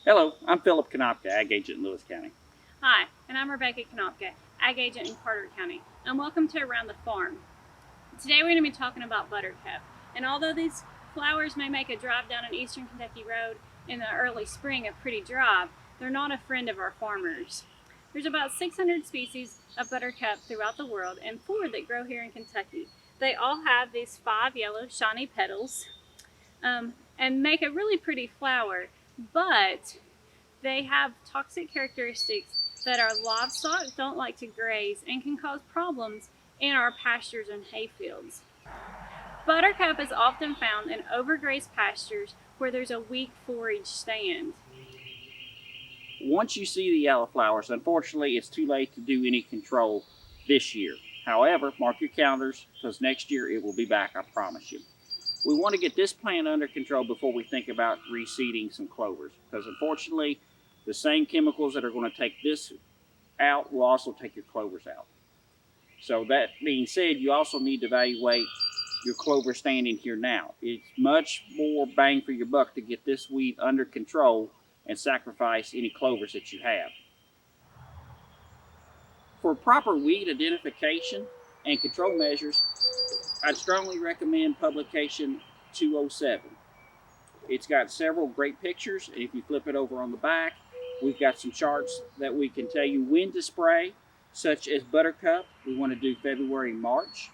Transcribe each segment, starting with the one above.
Hello, I'm Philip Konopka, Ag Agent in Lewis County. Hi, and I'm Rebecca Konopka, Ag Agent in Carter County, and welcome to Around the Farm. Today we're going to be talking about Buttercup, and although these flowers may make a drive down an eastern Kentucky road in the early spring a pretty drive, they're not a friend of our farmers. There's about 600 species of Buttercup throughout the world, and 4 that grow here in Kentucky. They all have these 5 yellow shiny petals and make a really pretty flower, but they have toxic characteristics that our livestock don't like to graze and can cause problems in our pastures and hayfields. Buttercup is often found in overgrazed pastures where there's a weak forage stand. Once you see the yellow flowers, unfortunately, it's too late to do any control this year. However, mark your calendars because next year it will be back, I promise you. We want to get this plant under control before we think about reseeding some clovers because unfortunately, the same chemicals that are going to take this out will also take your clovers out. So that being said, you also need to evaluate your clover stand in here now. It's much more bang for your buck to get this weed under control and sacrifice any clovers that you have. For proper weed identification and control measures, I'd strongly recommend publication 207. It's got several great pictures, and if you flip it over on the back, we've got some charts that we can tell you when to spray, such as Buttercup. We want to do February and March.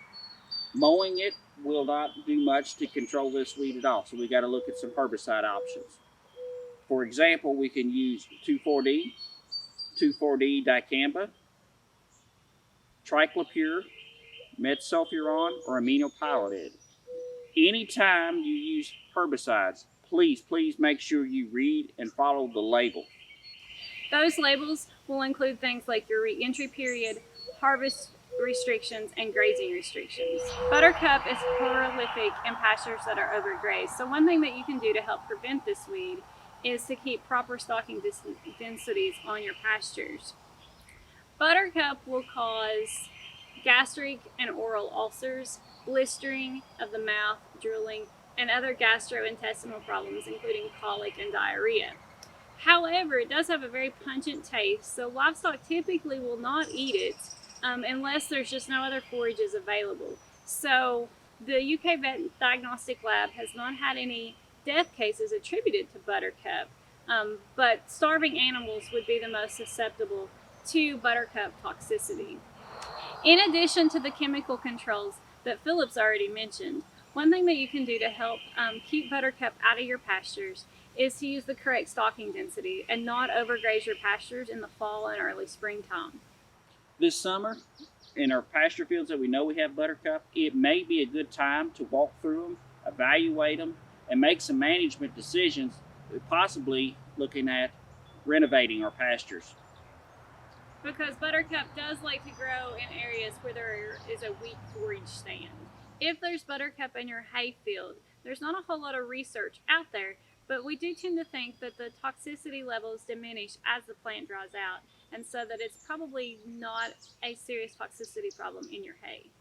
Mowing it will not do much to control this weed at all, so we got to look at some herbicide options. For example, we can use 2,4-D, 2,4-D dicamba, triclopyr, metsulfuron, or aminopyrrolate. Anytime you use herbicides, please make sure you read and follow the label. Those labels will include things like your re-entry period, harvest restrictions, and grazing restrictions. Buttercup is prolific in pastures that are overgrazed, so one thing that you can do to help prevent this weed is to keep proper stocking densities on your pastures. Buttercup will cause gastric and oral ulcers, blistering of the mouth, drooling, and other gastrointestinal problems, including colic and diarrhea. However, it does have a very pungent taste, so livestock typically will not eat it unless there's just no other forages available. So the UK Vet Diagnostic Lab has not had any death cases attributed to Buttercup, but starving animals would be the most susceptible to Buttercup toxicity. In addition to the chemical controls that Philip's already mentioned, one thing that you can do to help keep Buttercup out of your pastures is to use the correct stocking density and not overgraze your pastures in the fall and early springtime. This summer, in our pasture fields that we know we have Buttercup, it may be a good time to walk through them, evaluate them, and make some management decisions, possibly looking at renovating our pastures. Because Buttercup does like to grow in areas where there is a weak forage stand. If there's Buttercup in your hayfield, there's not a whole lot of research out there, but we do tend to think that the toxicity levels diminish as the plant dries out, and so that it's probably not a serious toxicity problem in your hay.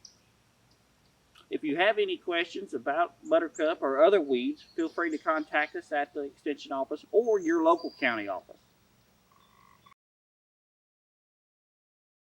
If you have any questions about Buttercup or other weeds, feel free to contact us at the Extension office or your local county office.